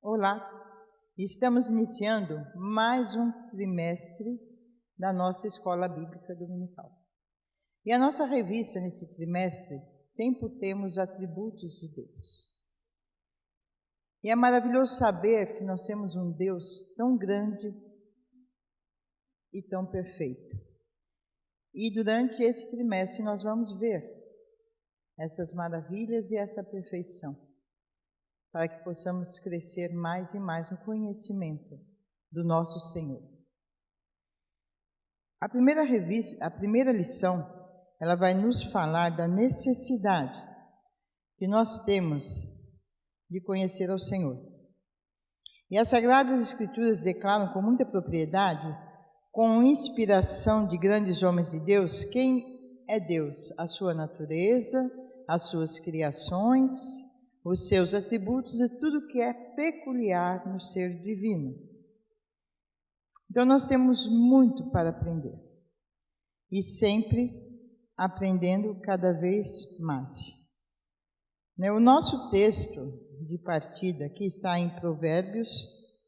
Olá, estamos iniciando mais um trimestre da nossa Escola Bíblica Dominical. E a nossa revista nesse trimestre tem por tema os atributos de Deus. E é maravilhoso saber que nós temos um Deus tão grande e tão perfeito. E durante esse trimestre nós vamos ver essas maravilhas e essa perfeição, para que possamos crescer mais e mais no conhecimento do nosso Senhor. A primeira lição, ela vai nos falar da necessidade que nós temos de conhecer ao Senhor. E as Sagradas Escrituras declaram com muita propriedade, com inspiração de grandes homens de Deus, quem é Deus, a sua natureza, as suas criações, os seus atributos e tudo que é peculiar no ser divino. Então nós temos muito para aprender e sempre aprendendo cada vez mais. O nosso texto de partida aqui está em Provérbios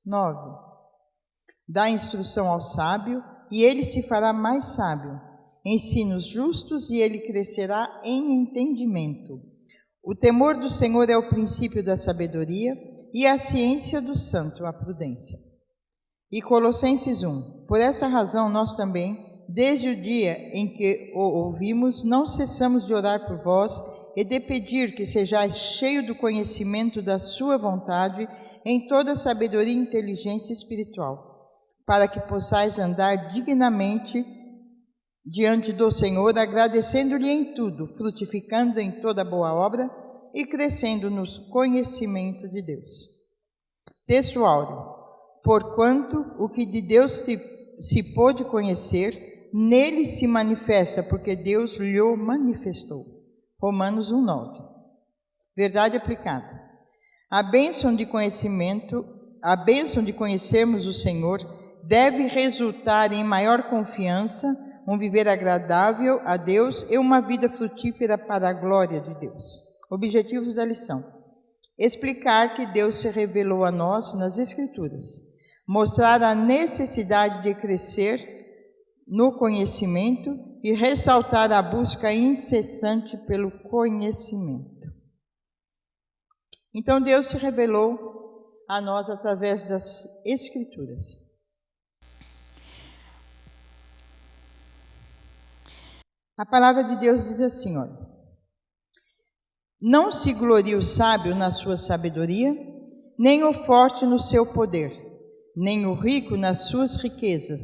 9. Dá instrução ao sábio e ele se fará mais sábio. Ensina os justos e ele crescerá em entendimento. O temor do Senhor é o princípio da sabedoria e a ciência do santo, a prudência. E Colossenses 1. Por essa razão nós também, desde o dia em que o ouvimos, não cessamos de orar por vós e de pedir que sejais cheio do conhecimento da sua vontade em toda sabedoria e inteligência espiritual, para que possais andar dignamente diante do Senhor, agradecendo-lhe em tudo, frutificando em toda boa obra e crescendo no conhecimento de Deus. Texto áureo. Porquanto o que de Deus se pôde conhecer, nele se manifesta, porque Deus lhe manifestou. Romanos 1:9. Verdade aplicada. A bênção de conhecermos o Senhor deve resultar em maior confiança, um viver agradável a Deus e uma vida frutífera para a glória de Deus. Objetivos da lição: explicar que Deus se revelou a nós nas Escrituras, mostrar a necessidade de crescer no conhecimento e ressaltar a busca incessante pelo conhecimento. Então Deus se revelou a nós através das Escrituras. A palavra de Deus diz assim, olha: não se glorie o sábio na sua sabedoria, nem o forte no seu poder, nem o rico nas suas riquezas,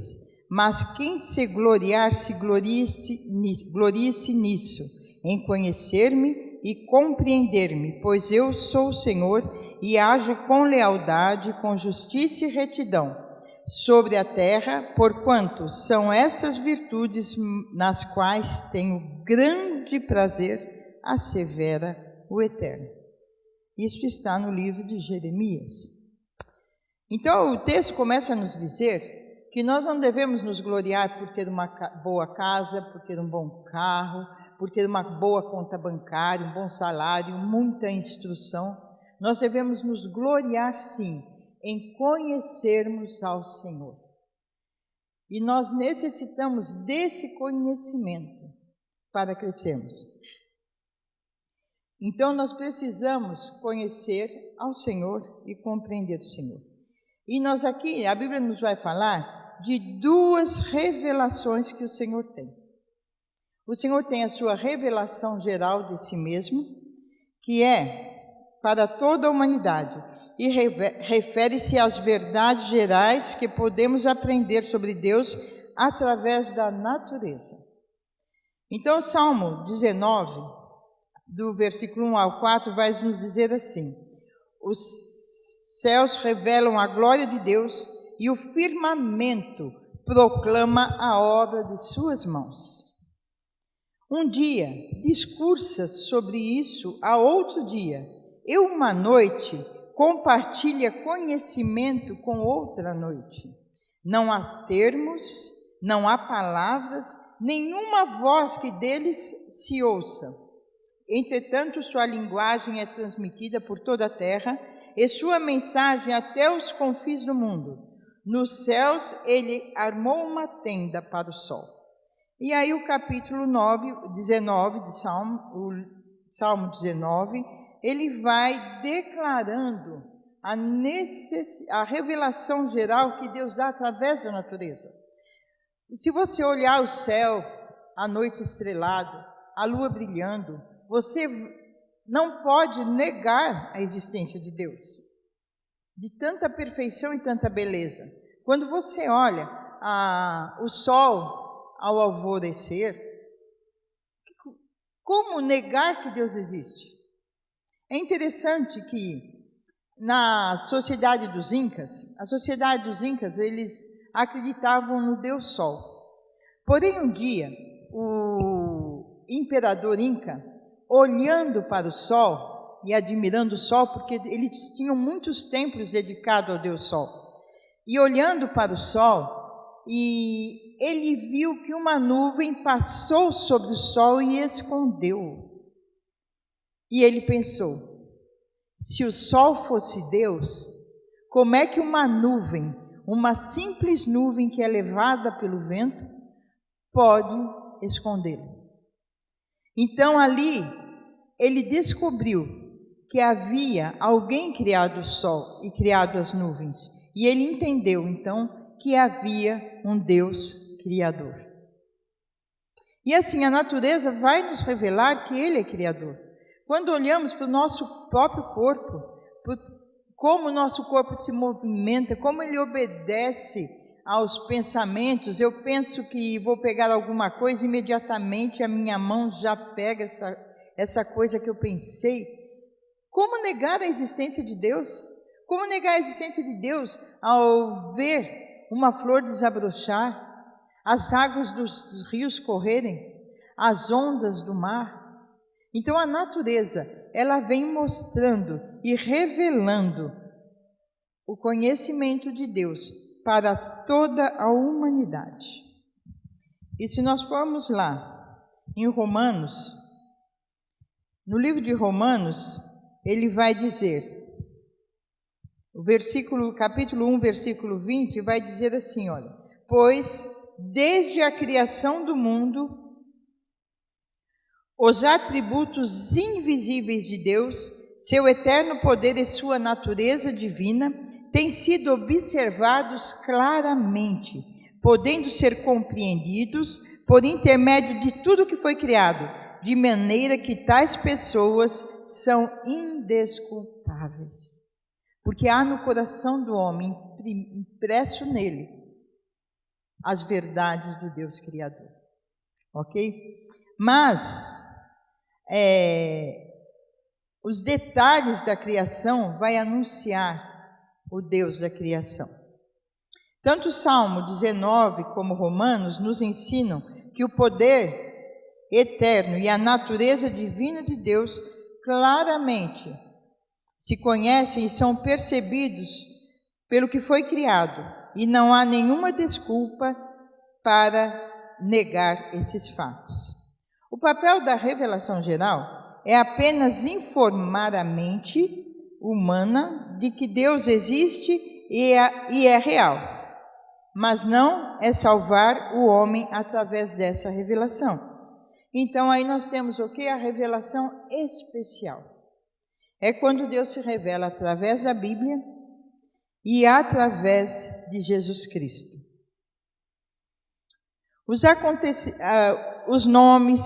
mas quem se gloriar, glorie-se nisso, em conhecer-me e compreender-me, pois eu sou o Senhor e ajo com lealdade, com justiça e retidão sobre a terra, porquanto são essas virtudes nas quais tenho grande prazer, assevera o Eterno. Isso está no livro de Jeremias. Então o texto começa a nos dizer que nós não devemos nos gloriar por ter uma boa casa, por ter um bom carro, por ter uma boa conta bancária, um bom salário, muita instrução. Nós devemos nos gloriar sim em conhecermos ao Senhor. E nós necessitamos desse conhecimento para crescermos. Então nós precisamos conhecer ao Senhor e compreender o Senhor. E nós aqui, a Bíblia nos vai falar de duas revelações que o Senhor tem. O Senhor tem a sua revelação geral de si mesmo, que é para toda a humanidade, e refere-se às verdades gerais que podemos aprender sobre Deus através da natureza. Então, o Salmo 19, do versículo 1 ao 4, vai nos dizer assim: os céus revelam a glória de Deus e o firmamento proclama a obra de suas mãos. Um dia discursa sobre isso a outro dia, e uma noite compartilha conhecimento com outra noite. Não há termos, não há palavras, nenhuma voz que deles se ouça. Entretanto, sua linguagem é transmitida por toda a terra e sua mensagem até os confins do mundo. Nos céus, ele armou uma tenda para o sol. E aí o capítulo 19 de Salmo 19, ele vai declarando a revelação geral que Deus dá através da natureza. Se você olhar o céu, a noite estrelada, a lua brilhando, você não pode negar a existência de Deus, de tanta perfeição e tanta beleza. Quando você olha o sol ao alvorecer, como negar que Deus existe? É interessante que na sociedade dos Incas, eles acreditavam no Deus Sol. Porém, um dia, o imperador Inca, olhando para o Sol e admirando o Sol, porque eles tinham muitos templos dedicados ao Deus Sol, e olhando para o Sol, e ele viu que uma nuvem passou sobre o Sol e escondeu. E ele pensou, se o Sol fosse Deus, como é que uma nuvem, uma simples nuvem que é levada pelo vento, pode escondê-lo? Então ali ele descobriu que havia alguém criado o Sol e criado as nuvens. E ele entendeu então que havia um Deus Criador. E assim a natureza vai nos revelar que Ele é Criador. Quando olhamos para o nosso próprio corpo, como o nosso corpo se movimenta, como ele obedece aos pensamentos, eu penso que vou pegar alguma coisa, imediatamente a minha mão já pega essa coisa que eu pensei. Como negar a existência de Deus? Como negar a existência de Deus ao ver uma flor desabrochar, as águas dos rios correrem, as ondas do mar? Então a natureza, ela vem mostrando e revelando o conhecimento de Deus para toda a humanidade. E se nós formos lá em Romanos, no livro de Romanos, ele vai dizer, capítulo 1, versículo 20, vai dizer assim, olha, pois desde a criação do mundo, os atributos invisíveis de Deus, seu eterno poder e sua natureza divina, têm sido observados claramente, podendo ser compreendidos por intermédio de tudo que foi criado, de maneira que tais pessoas são indesculpáveis. Porque há no coração do homem, impresso nele, as verdades do Deus Criador. Ok? Mas os detalhes da criação vai anunciar o Deus da criação. Tanto o Salmo 19 como Romanos nos ensinam que o poder eterno e a natureza divina de Deus claramente se conhecem e são percebidos pelo que foi criado, e não há nenhuma desculpa para negar esses fatos. O papel da revelação geral é apenas informar a mente humana de que Deus existe e é real, mas não é salvar o homem através dessa revelação. Então aí nós temos o que? A revelação especial. É quando Deus se revela através da Bíblia e através de Jesus Cristo. Os nomes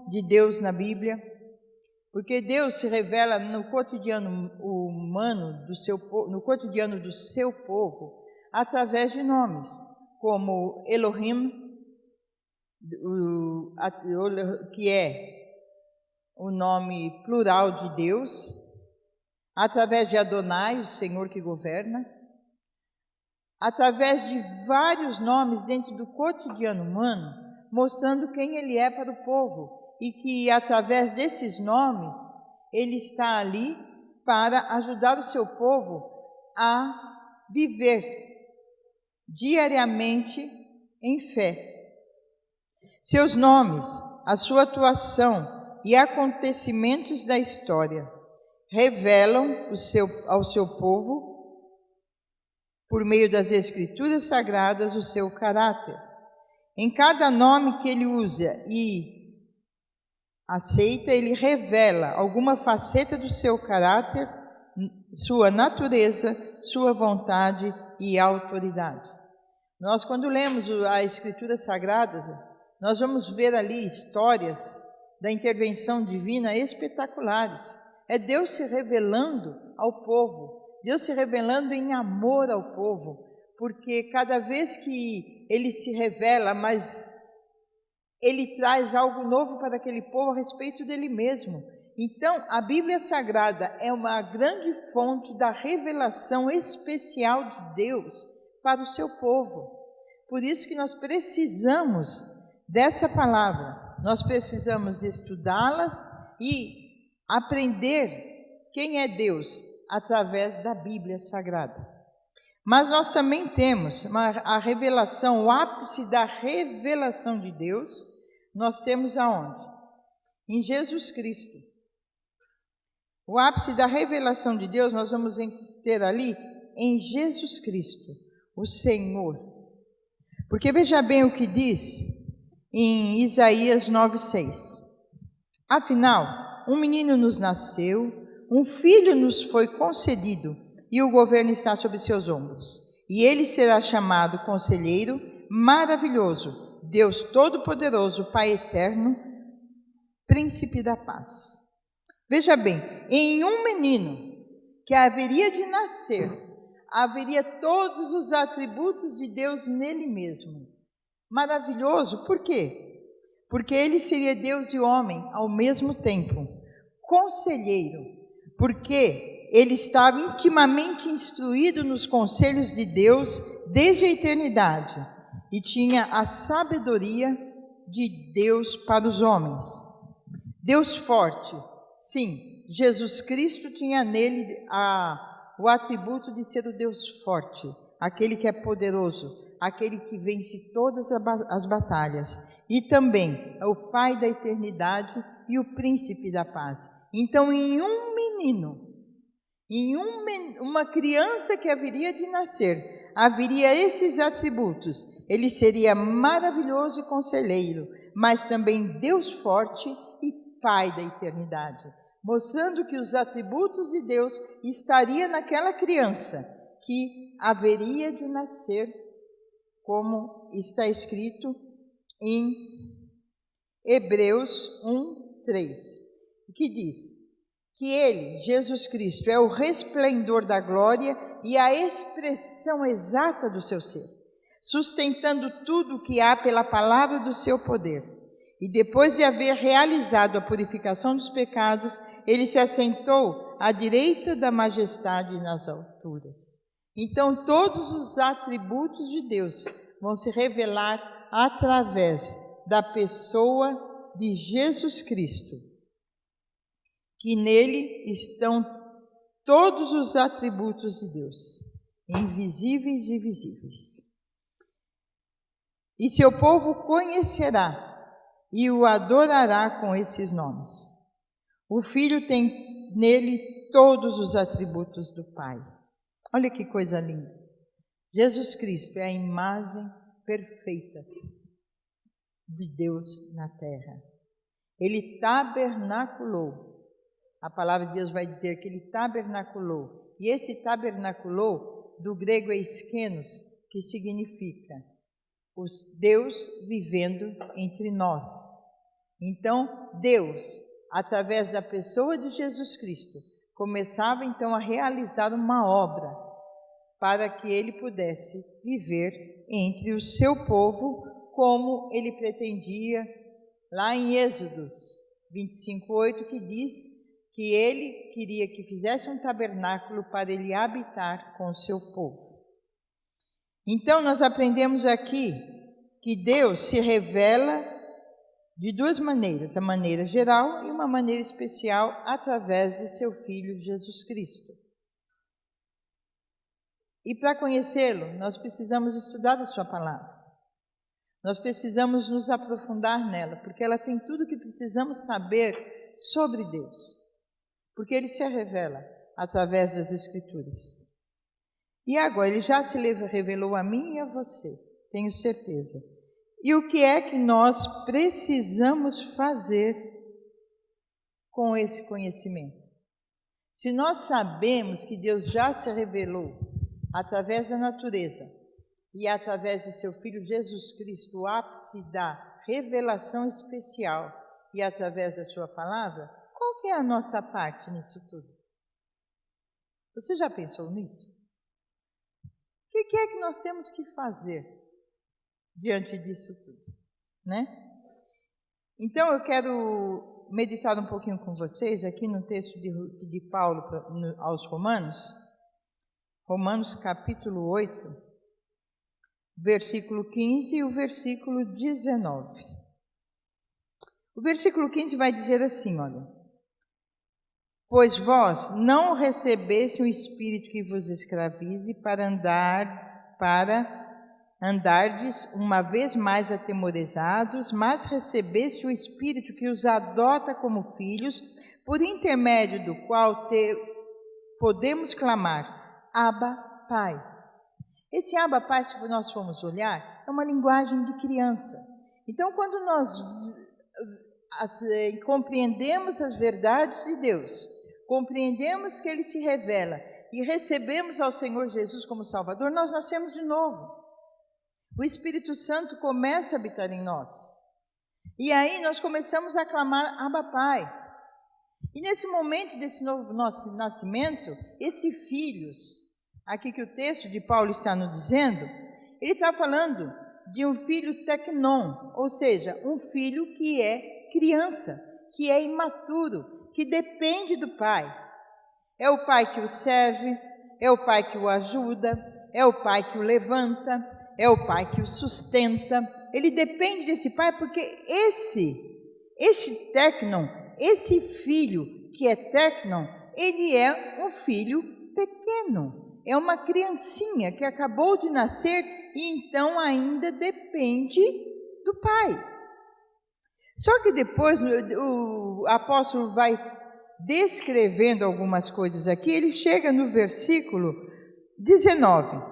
de Deus na Bíblia, porque Deus se revela no cotidiano humano, no cotidiano do seu povo, através de nomes, como Elohim, que é o nome plural de Deus, através de Adonai, o Senhor que governa, através de vários nomes dentro do cotidiano humano, mostrando quem Ele é para o povo, e que através desses nomes, Ele está ali para ajudar o seu povo a viver diariamente em fé. Seus nomes, a sua atuação e acontecimentos da história. Revelam ao seu povo, por meio das Escrituras Sagradas, o seu caráter. Em cada nome que ele usa e aceita, ele revela alguma faceta do seu caráter, sua natureza, sua vontade e autoridade. Nós, quando lemos as Escrituras Sagradas, nós vamos ver ali histórias da intervenção divina espetaculares. É Deus se revelando ao povo, Deus se revelando em amor ao povo, porque cada vez que Ele se revela, mas Ele traz algo novo para aquele povo a respeito dele mesmo. Então, a Bíblia Sagrada é uma grande fonte da revelação especial de Deus para o seu povo. Por isso que nós precisamos dessa palavra, nós precisamos estudá-las e aprender quem é Deus através da Bíblia Sagrada. Mas nós também temos a revelação, o ápice da revelação de Deus, nós temos aonde? Em Jesus Cristo. O ápice da revelação de Deus nós vamos ter ali em Jesus Cristo, o Senhor. Porque veja bem o que diz em Isaías 9:6. Afinal, um menino nos nasceu, um filho nos foi concedido, e o governo está sobre seus ombros. E ele será chamado Conselheiro, Maravilhoso, Deus Todo-Poderoso, Pai Eterno, Príncipe da Paz. Veja bem, em um menino que haveria de nascer, haveria todos os atributos de Deus nele mesmo. Maravilhoso, por quê? Porque ele seria Deus e homem ao mesmo tempo. Conselheiro, porque ele estava intimamente instruído nos conselhos de Deus desde a eternidade e tinha a sabedoria de Deus para os homens. Deus forte, sim, Jesus Cristo tinha nele o atributo de ser o Deus forte, aquele que é poderoso, aquele que vence todas as batalhas, e também é o Pai da eternidade e o Príncipe da Paz. Então, em um menino, uma criança que haveria de nascer, haveria esses atributos. Ele seria maravilhoso e conselheiro, mas também Deus forte e Pai da eternidade, mostrando que os atributos de Deus estariam naquela criança que haveria de nascer, como está escrito em Hebreus 1:3, que diz que ele, Jesus Cristo, é o resplendor da glória e a expressão exata do seu ser, sustentando tudo o que há pela palavra do seu poder. E depois de haver realizado a purificação dos pecados, ele se assentou à direita da majestade nas alturas. Então, todos os atributos de Deus vão se revelar através da pessoa de Jesus Cristo, que nele estão todos os atributos de Deus, invisíveis e visíveis. E seu povo conhecerá e o adorará com esses nomes. O Filho tem nele todos os atributos do Pai. Olha que coisa linda. Jesus Cristo é a imagem perfeita de Deus na terra. Ele tabernaculou. A palavra de Deus vai dizer que ele tabernaculou. E esse tabernaculou, do grego é eskenos, que significa os Deus vivendo entre nós. Então, Deus, através da pessoa de Jesus Cristo, começava então a realizar uma obra para que ele pudesse viver entre o seu povo como ele pretendia lá em Êxodos 25:8, que diz que ele queria que fizesse um tabernáculo para ele habitar com o seu povo. Então, nós aprendemos aqui que Deus se revela de duas maneiras, a maneira geral e uma maneira especial através de seu Filho Jesus Cristo. E para conhecê-lo, nós precisamos estudar a sua palavra. Nós precisamos nos aprofundar nela, porque ela tem tudo o que precisamos saber sobre Deus, porque Ele se revela através das Escrituras. E agora, Ele já se revelou a mim e a você, tenho certeza. E o que é que nós precisamos fazer com esse conhecimento? Se nós sabemos que Deus já se revelou através da natureza e através de seu Filho Jesus Cristo, o ápice da revelação especial, e através da sua palavra, qual que é a nossa parte nisso tudo? Você já pensou nisso? O que é que nós temos que fazer diante disso tudo, né? Então eu quero meditar um pouquinho com vocês aqui no texto de Paulo aos Romanos, Romanos capítulo 8, versículo 15 e o versículo 19. O versículo 15 vai dizer assim, olha: pois vós não recebeste um espírito que vos escravize para andardes uma vez mais atemorizados, mas recebeste o espírito que os adota como filhos, por intermédio do qual podemos clamar, Abba, Pai. Esse Abba, Pai, se nós formos olhar, é uma linguagem de criança. Então, quando nós compreendemos as verdades de Deus, compreendemos que Ele se revela e recebemos ao Senhor Jesus como Salvador, nós nascemos de novo. O Espírito Santo começa a habitar em nós. E aí nós começamos a clamar Abba, Pai. E nesse momento desse novo nosso nascimento, esse filhos, aqui que o texto de Paulo está nos dizendo, ele está falando de um filho teknon, ou seja, um filho que é criança, que é imaturo, que depende do pai. É o pai que o serve, é o pai que o ajuda, é o pai que o levanta, é o pai que o sustenta. Ele depende desse pai porque esse teknon, esse filho que é teknon, ele é um filho pequeno, é uma criancinha que acabou de nascer e então ainda depende do pai. Só que depois o apóstolo vai descrevendo algumas coisas aqui, ele chega no versículo 19,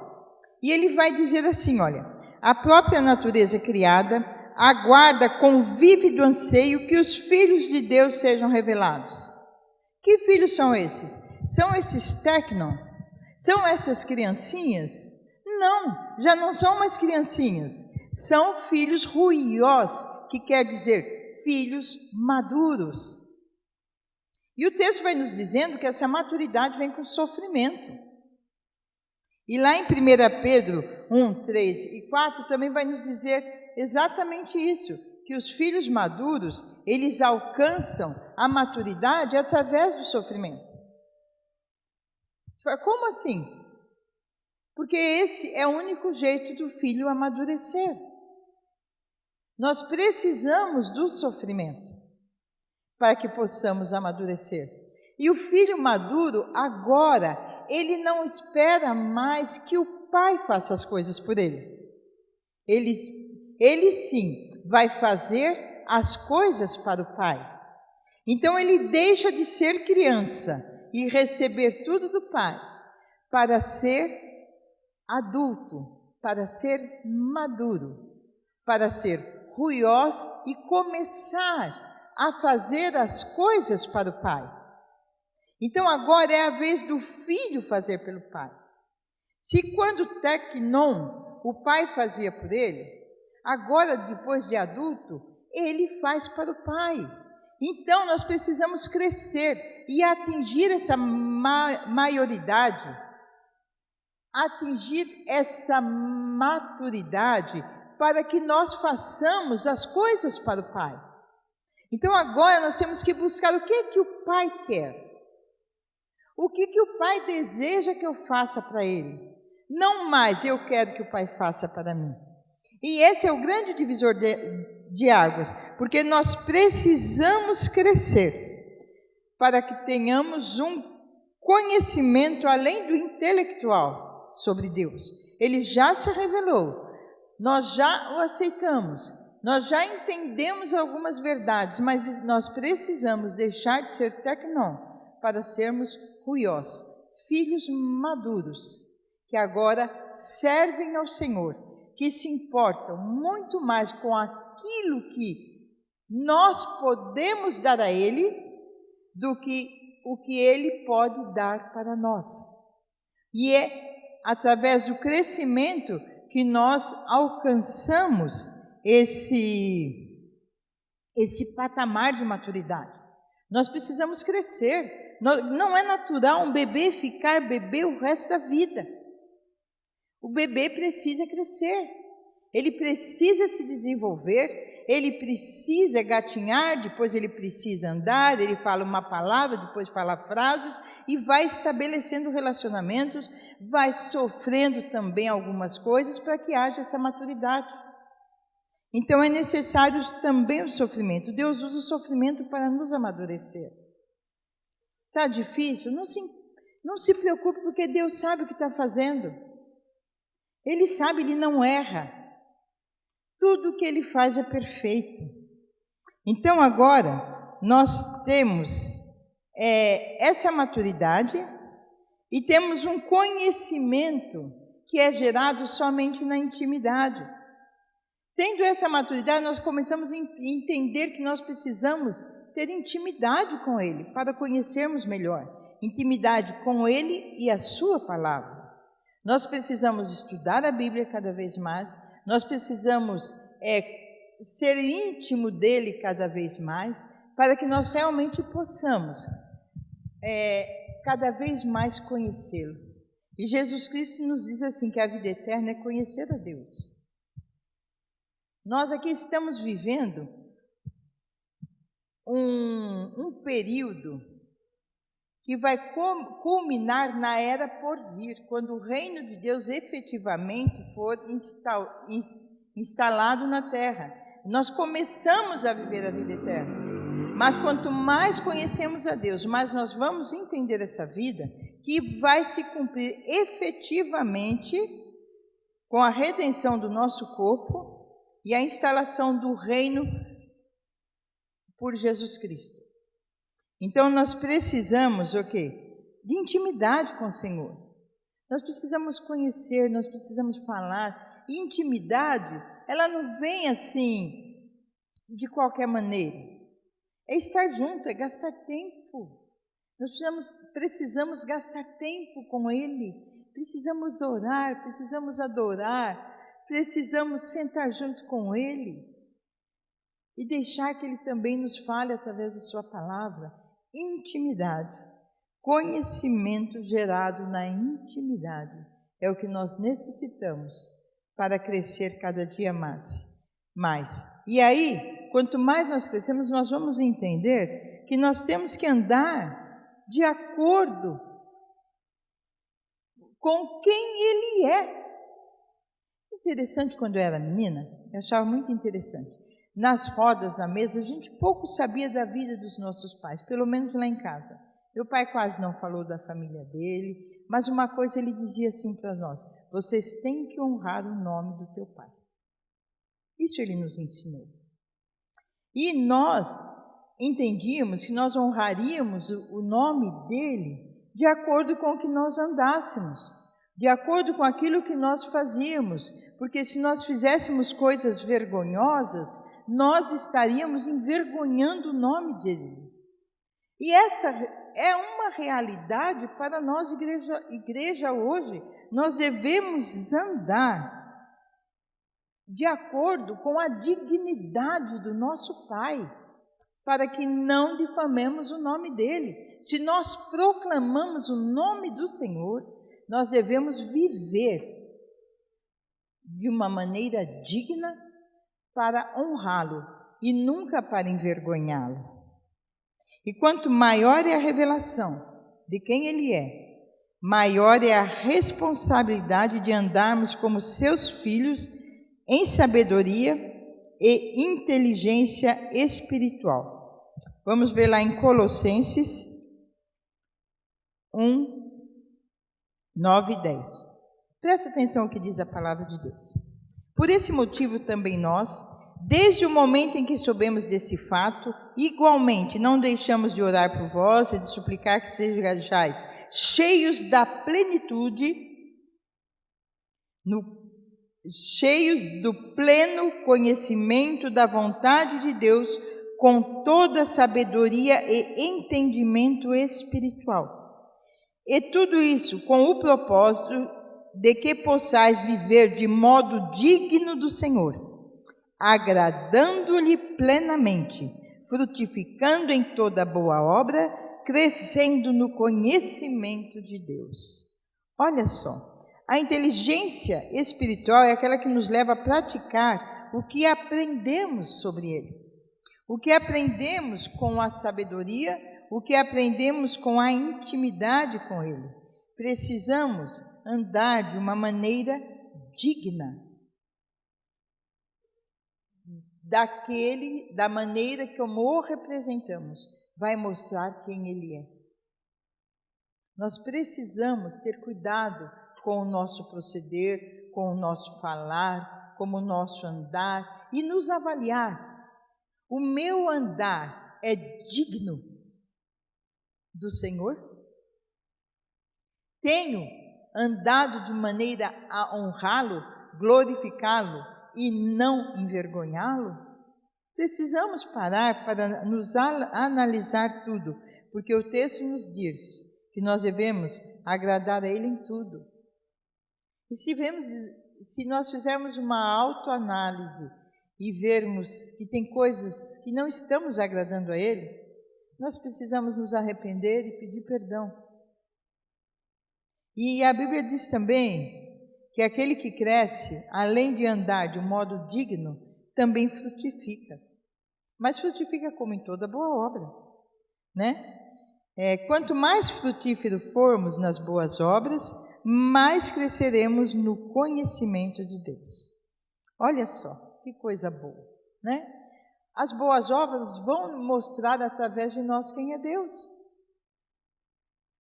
e ele vai dizer assim, olha: a própria natureza criada aguarda com vívido anseio que os filhos de Deus sejam revelados. Que filhos são esses? São esses teknon? São essas criancinhas? Não, já não são mais criancinhas, são filhos ruiós, que quer dizer filhos maduros. E o texto vai nos dizendo que essa maturidade vem com sofrimento. E lá em 1 Pedro 1, 3 e 4 também vai nos dizer exatamente isso, que os filhos maduros, eles alcançam a maturidade através do sofrimento. Você fala, como assim? Porque esse é o único jeito do filho amadurecer. Nós precisamos do sofrimento para que possamos amadurecer. E o filho maduro, agora, ele não espera mais que o pai faça as coisas por ele. Ele sim vai fazer as coisas para o pai. Então ele deixa de ser criança e receber tudo do pai para ser adulto, para ser maduro, para ser ruiós e começar a fazer as coisas para o pai. Então agora é a vez do filho fazer pelo pai. Se quando teknon o pai fazia por ele, agora depois de adulto, ele faz para o pai. Então nós precisamos crescer e atingir essa maioridade, atingir essa maturidade, para que nós façamos as coisas para o pai. Então agora nós temos que buscar o que o pai quer. O que o pai deseja que eu faça para ele. Não mais eu quero que o pai faça para mim. E esse é o grande divisor de águas, porque nós precisamos crescer para que tenhamos um conhecimento além do intelectual sobre Deus. Ele já se revelou. nós já o aceitamos, nós já entendemos algumas verdades, mas nós precisamos deixar de ser tecnon para sermos huios, filhos maduros, que agora servem ao Senhor, que se importam muito mais com aquilo que nós podemos dar a Ele do que o que Ele pode dar para nós. E é através do crescimento que nós alcançamos esse patamar de maturidade. Nós precisamos crescer. Não é natural um bebê ficar bebê o resto da vida. O bebê precisa crescer, ele precisa se desenvolver, ele precisa gatinhar, depois ele precisa andar, ele fala uma palavra, depois fala frases e vai estabelecendo relacionamentos, vai sofrendo também algumas coisas para que haja essa maturidade. Então é necessário também o sofrimento. Deus usa o sofrimento para nos amadurecer. Está difícil? Não se preocupe, porque Deus sabe o que está fazendo. Ele sabe, Ele não erra. Tudo o que Ele faz é perfeito. Então agora nós temos essa maturidade e temos um conhecimento que é gerado somente na intimidade. Tendo essa maturidade, nós começamos a entender que nós precisamos ter intimidade com Ele para conhecermos melhor. Intimidade com Ele e a Sua palavra. Nós precisamos estudar a Bíblia cada vez mais, nós precisamos ser íntimo dEle cada vez mais, para que nós realmente possamos cada vez mais conhecê-lo. E Jesus Cristo nos diz assim, que a vida eterna é conhecer a Deus. Nós aqui estamos vivendo um período que vai culminar na era por vir, quando o reino de Deus efetivamente for instalado na terra. Nós começamos a viver a vida eterna, mas quanto mais conhecemos a Deus, mais nós vamos entender essa vida, que vai se cumprir efetivamente com a redenção do nosso corpo e a instalação do reino por Jesus Cristo. Então nós precisamos o quê? De intimidade com o Senhor. Nós precisamos conhecer, nós precisamos falar. E intimidade, ela não vem assim de qualquer maneira. É estar junto, é gastar tempo. Nós precisamos gastar tempo com Ele. Precisamos orar, precisamos adorar, precisamos sentar junto com Ele e deixar que Ele também nos fale através da Sua palavra. Intimidade, conhecimento gerado na intimidade é o que nós necessitamos para crescer cada dia mais. E aí, quanto mais nós crescemos, nós vamos entender que nós temos que andar de acordo com quem Ele é. Interessante, quando eu era menina, eu achava muito interessante. Nas rodas, na mesa, a gente pouco sabia da vida dos nossos pais, pelo menos lá em casa. Meu pai quase não falou da família dele, mas uma coisa ele dizia assim para nós: vocês têm que honrar o nome do teu pai. Isso ele nos ensinou. E nós entendíamos que nós honraríamos o nome dele de acordo com o que nós andássemos, de acordo com aquilo que nós fazíamos, porque se nós fizéssemos coisas vergonhosas, nós estaríamos envergonhando o nome dele. E essa é uma realidade para nós, igreja hoje. Nós devemos andar de acordo com a dignidade do nosso Pai, para que não difamemos o nome dele. Se nós proclamamos o nome do Senhor, nós devemos viver de uma maneira digna para honrá-lo e nunca para envergonhá-lo. E quanto maior é a revelação de quem Ele é, maior é a responsabilidade de andarmos como seus filhos em sabedoria e inteligência espiritual. Vamos ver lá em Colossenses 1, 9 e 10. Presta atenção no que diz a palavra de Deus. Por esse motivo também nós, desde o momento em que soubemos desse fato, igualmente não deixamos de orar por vós e de suplicar que sejais cheios da plenitude, cheios do pleno conhecimento da vontade de Deus, com toda sabedoria e entendimento espiritual. E tudo isso com o propósito de que possais viver de modo digno do Senhor, agradando-lhe plenamente, frutificando em toda boa obra, crescendo no conhecimento de Deus. Olha só, a inteligência espiritual é aquela que nos leva a praticar o que aprendemos sobre Ele, o que aprendemos com a sabedoria, o que aprendemos com a intimidade com Ele. Precisamos andar de uma maneira digna da maneira que o representamos, vai mostrar quem Ele é. Nós precisamos ter cuidado com o nosso proceder, com o nosso falar, com o nosso andar e nos avaliar. O meu andar é digno do Senhor? Tenho andado de maneira a honrá-lo, glorificá-lo e não envergonhá-lo? Precisamos parar para nos analisar tudo, porque o texto nos diz que nós devemos agradar a Ele em tudo. E se nós fizermos uma autoanálise e vermos que tem coisas que não estamos agradando a Ele, nós precisamos nos arrepender e pedir perdão. E a Bíblia diz também que aquele que cresce, além de andar de um modo digno, também frutifica. Mas frutifica como em toda boa obra, né? Quanto mais frutífero formos nas boas obras, mais cresceremos no conhecimento de Deus. Olha só, que coisa boa, né? As boas obras vão mostrar através de nós quem é Deus.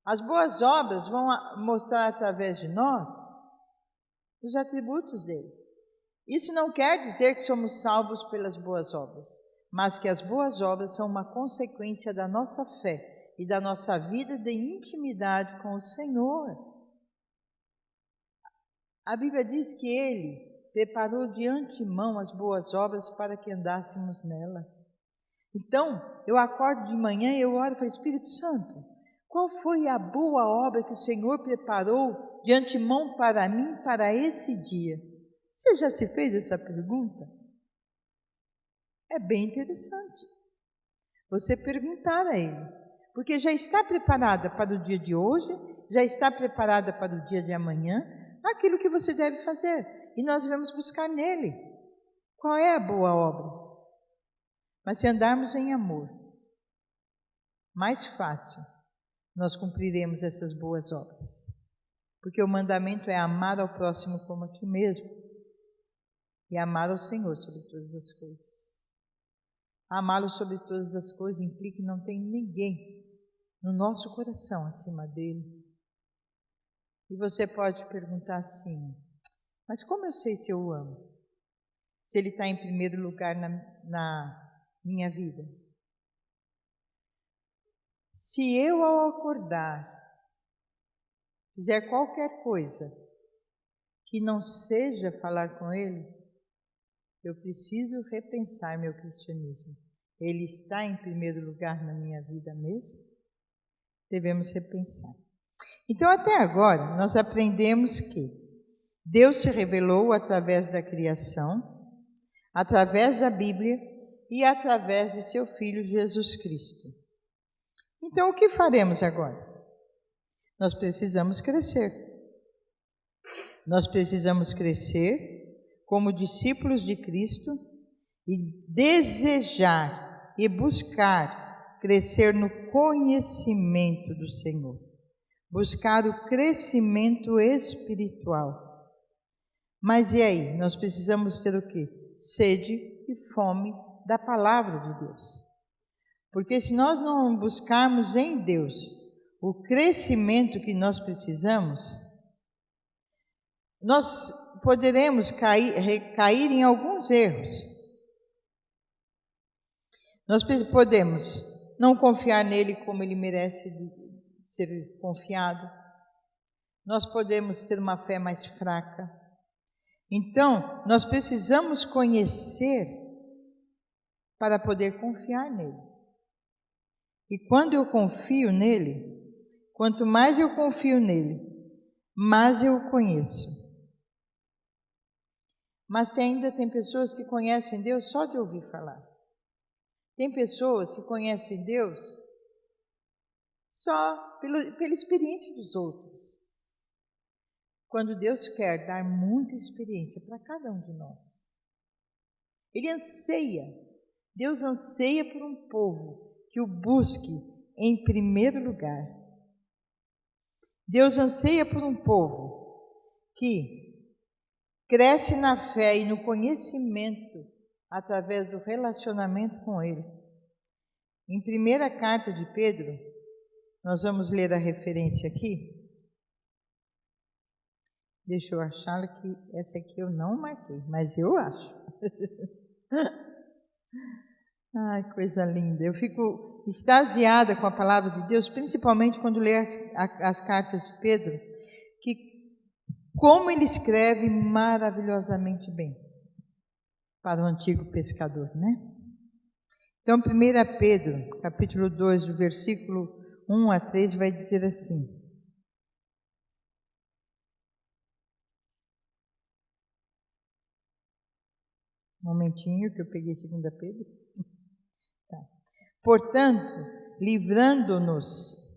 As boas obras vão mostrar através de nós os atributos dele. Isso não quer dizer que somos salvos pelas boas obras, mas que as boas obras são uma consequência da nossa fé e da nossa vida de intimidade com o Senhor. A Bíblia diz que Ele preparou de antemão as boas obras para que andássemos nela. Então, eu acordo de manhã e eu oro e falo, Espírito Santo, qual foi a boa obra que o Senhor preparou de antemão para mim, para esse dia? Você já se fez essa pergunta? É bem interessante você perguntar a Ele, porque já está preparada para o dia de hoje, já está preparada para o dia de amanhã, aquilo que você deve fazer, e nós devemos buscar nele. Qual é a boa obra? Mas se andarmos em amor, mais fácil nós cumpriremos essas boas obras, porque o mandamento é amar ao próximo como a ti mesmo, e amar ao Senhor sobre todas as coisas. Amá-lo sobre todas as coisas implica que não tem ninguém no nosso coração acima dele. E você pode perguntar assim, mas como eu sei se eu o amo? Se ele está em primeiro lugar na minha vida? Se eu, ao acordar, fizer qualquer coisa que não seja falar com ele, eu preciso repensar meu cristianismo. Ele está em primeiro lugar na minha vida mesmo? Devemos repensar. Então, até agora, nós aprendemos que Deus se revelou através da criação, através da Bíblia e através de seu Filho Jesus Cristo. Então, o que faremos agora? Nós precisamos crescer. Nós precisamos crescer como discípulos de Cristo e desejar e buscar crescer no conhecimento do Senhor. Buscar o crescimento espiritual. Mas e aí? Nós precisamos ter o quê? Sede e fome da palavra de Deus. Porque se nós não buscarmos em Deus o crescimento que nós precisamos, nós poderemos recair em alguns erros. Nós podemos não confiar nele como ele merece ser confiado. Nós podemos ter uma fé mais fraca. Então, nós precisamos conhecer para poder confiar nele. E quando eu confio nele, quanto mais eu confio nele, mais eu o conheço. Mas ainda tem pessoas que conhecem Deus só de ouvir falar. Tem pessoas que conhecem Deus só pela experiência dos outros. Quando Deus quer dar muita experiência para cada um de nós. Ele anseia, Deus anseia por um povo que o busque em primeiro lugar. Deus anseia por um povo que cresce na fé e no conhecimento através do relacionamento com Ele. Em primeira carta de Pedro, nós vamos ler a referência aqui. Deixa eu achar que essa aqui eu não marquei, mas eu acho. Ai, coisa linda. Eu fico extasiada com a palavra de Deus, principalmente quando leio as cartas de Pedro, que como ele escreve maravilhosamente bem para o antigo pescador, né? Então, 1 Pedro, capítulo 2, do versículo 1 a 3, vai dizer assim: um momentinho que eu peguei 2 Pedro. Tá. Portanto, livrando-nos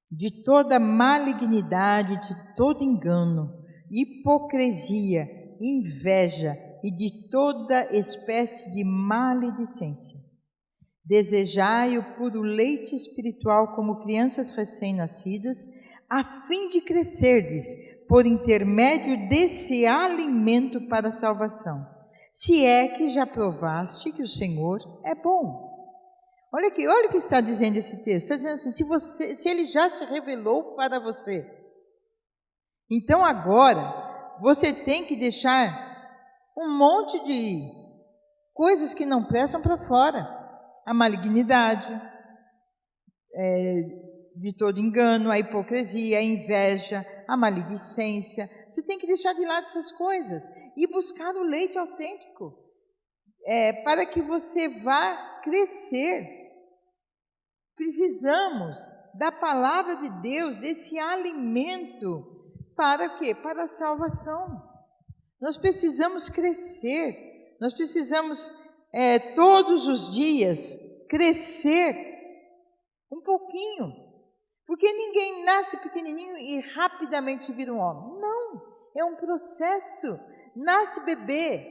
de toda malignidade, de todo engano, hipocrisia, inveja e de toda espécie de maledicência. Desejai o puro leite espiritual como crianças recém-nascidas, a fim de crescerdes por intermédio desse alimento para a salvação, se é que já provaste que o Senhor é bom. Olha aqui, olha o que está dizendo esse texto. Está dizendo assim, se ele já se revelou para você, então agora você tem que deixar um monte de coisas que não prestam para fora. A malignidade, de todo engano, a hipocrisia, a inveja, a maledicência. Você tem que deixar de lado essas coisas e buscar o leite autêntico, para que você vá crescer. Precisamos da palavra de Deus, desse alimento, para quê? Para a salvação. Nós precisamos crescer, nós precisamos todos os dias crescer um pouquinho, porque ninguém nasce pequenininho e rapidamente vira um homem. Não, é um processo. Nasce bebê,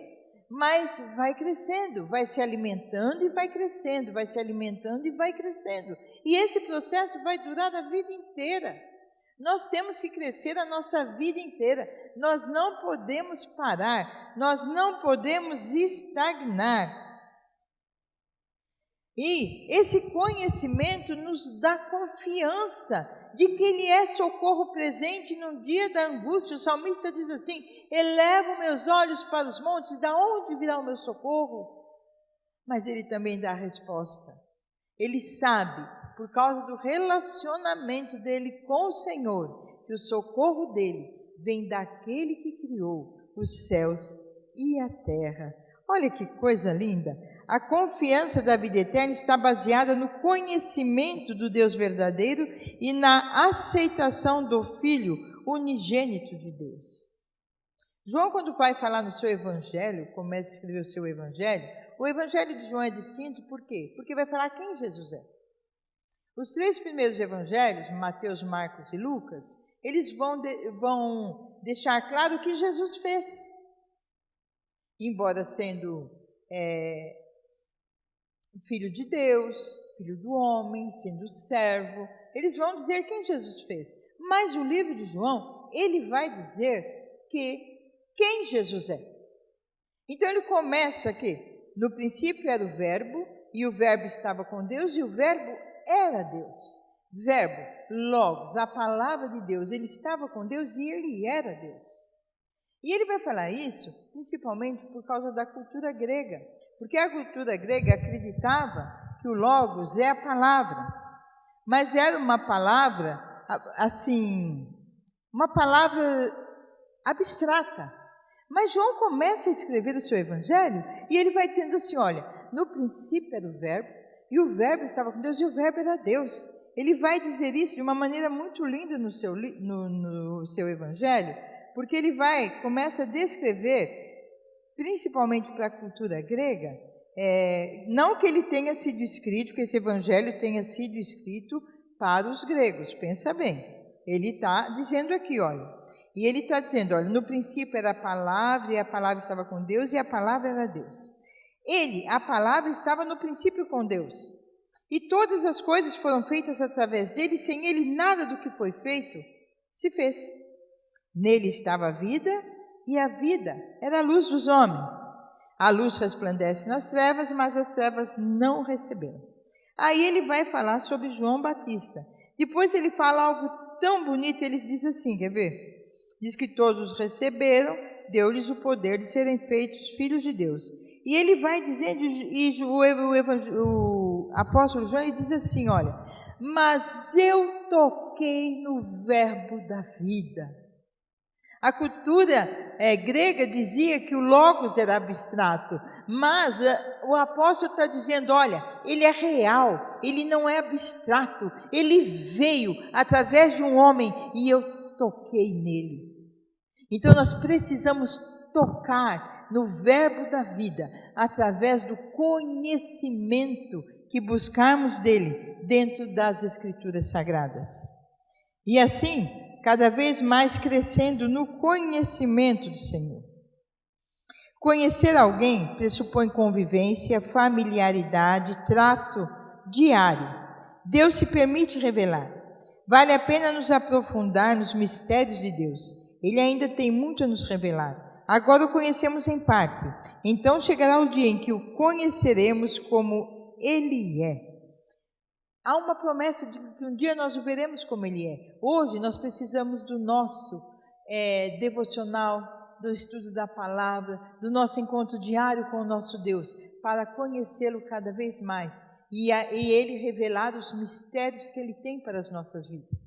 mas vai crescendo, vai se alimentando e vai crescendo, vai se alimentando e vai crescendo. E esse processo vai durar a vida inteira. Nós temos que crescer a nossa vida inteira. Nós não podemos parar, nós não podemos estagnar. E esse conhecimento nos dá confiança de que Ele é socorro presente no dia da angústia. O salmista diz assim: elevo meus olhos para os montes, da onde virá o meu socorro? Mas Ele também dá a resposta. Ele sabe, por causa do relacionamento dele com o Senhor, que o socorro dele vem daquele que criou os céus e a terra. Olha que coisa linda! A confiança da vida eterna está baseada no conhecimento do Deus verdadeiro e na aceitação do Filho unigênito de Deus. João, quando vai falar no seu evangelho, começa a escrever o seu evangelho, o evangelho de João é distinto, por quê? Porque vai falar quem Jesus é. Os 3 primeiros evangelhos, Mateus, Marcos e Lucas, eles vão deixar claro o que Jesus fez. Embora sendo Filho de Deus, Filho do homem, sendo servo, eles vão dizer quem Jesus fez. Mas o livro de João, ele vai dizer quem Jesus é. Então ele começa aqui: no princípio era o verbo, e o verbo estava com Deus, e o verbo era Deus. Verbo, Logos, a palavra de Deus, ele estava com Deus e ele era Deus. E ele vai falar isso principalmente por causa da cultura grega, porque a cultura grega acreditava que o Logos é a palavra, mas era uma palavra, assim, uma palavra abstrata. Mas João começa a escrever o seu evangelho e ele vai dizendo assim, olha, no princípio era o verbo, e o verbo estava com Deus, e o verbo era Deus. Ele vai dizer isso de uma maneira muito linda no seu evangelho, porque ele começa a descrever, principalmente para a cultura grega, não que ele tenha sido escrito, que esse evangelho tenha sido escrito para os gregos, pensa bem. Ele está dizendo aqui, olha, e ele está dizendo, olha, no princípio era a palavra, e a palavra estava com Deus, e a palavra era Deus. Ele, a palavra, estava no princípio com Deus. E todas as coisas foram feitas através dele, sem ele nada do que foi feito se fez. Nele estava a vida, e a vida era a luz dos homens. A luz resplandece nas trevas, mas as trevas não receberam. Aí ele vai falar sobre João Batista. Depois ele fala algo tão bonito, ele diz assim, quer ver? Diz que todos os receberam, deu-lhes o poder de serem feitos filhos de Deus. E ele vai dizendo, e o apóstolo João, ele diz assim, olha, mas eu toquei no verbo da vida. A cultura grega dizia que o Logos era abstrato, mas o apóstolo está dizendo, olha, ele é real, ele não é abstrato, ele veio através de um homem e eu toquei nele. Então nós precisamos tocar no verbo da vida, através do conhecimento que buscarmos dele dentro das Escrituras Sagradas. E assim, cada vez mais crescendo no conhecimento do Senhor. Conhecer alguém pressupõe convivência, familiaridade, trato diário. Deus se permite revelar. Vale a pena nos aprofundar nos mistérios de Deus. Ele ainda tem muito a nos revelar. Agora o conhecemos em parte. Então chegará o dia em que o conheceremos como Ele é. Há uma promessa de que um dia nós o veremos como Ele é. Hoje nós precisamos do nosso devocional, do estudo da palavra, do nosso encontro diário com o nosso Deus, para conhecê-lo cada vez mais e Ele revelar os mistérios que Ele tem para as nossas vidas.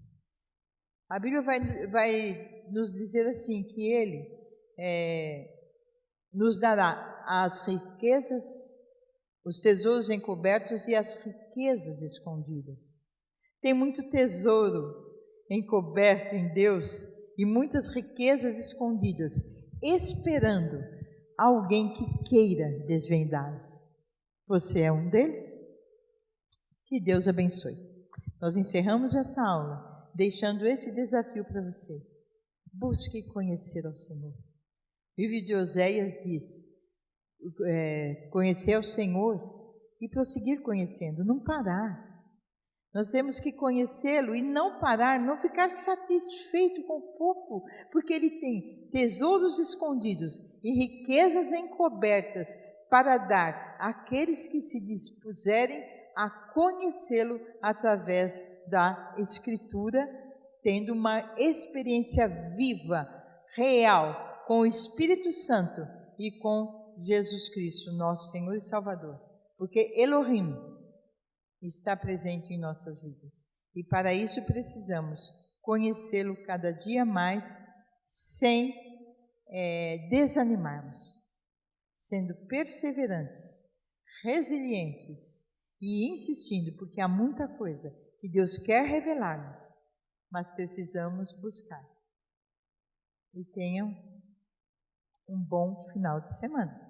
A Bíblia vai nos dizer assim, que Ele nos dará as riquezas, os tesouros encobertos e as riquezas escondidas. Tem muito tesouro encoberto em Deus e muitas riquezas escondidas, esperando alguém que queira desvendá-los. Você é um deles? Que Deus abençoe. Nós encerramos essa aula deixando esse desafio para você. Busque conhecer ao Senhor. O livro de Oséias diz, conhecer ao Senhor e prosseguir conhecendo, não parar. Nós temos que conhecê-lo e não parar, não ficar satisfeito com pouco, porque Ele tem tesouros escondidos e riquezas encobertas para dar àqueles que se dispuserem a conhecê-lo através da Escritura, tendo uma experiência viva, real, com o Espírito Santo e com Jesus Cristo, nosso Senhor e Salvador. Porque Elohim está presente em nossas vidas. E para isso precisamos conhecê-lo cada dia mais, sem desanimarmos, sendo perseverantes, resilientes e insistindo, porque há muita coisa que Deus quer revelar-nos, mas precisamos buscar. E tenham um bom final de semana.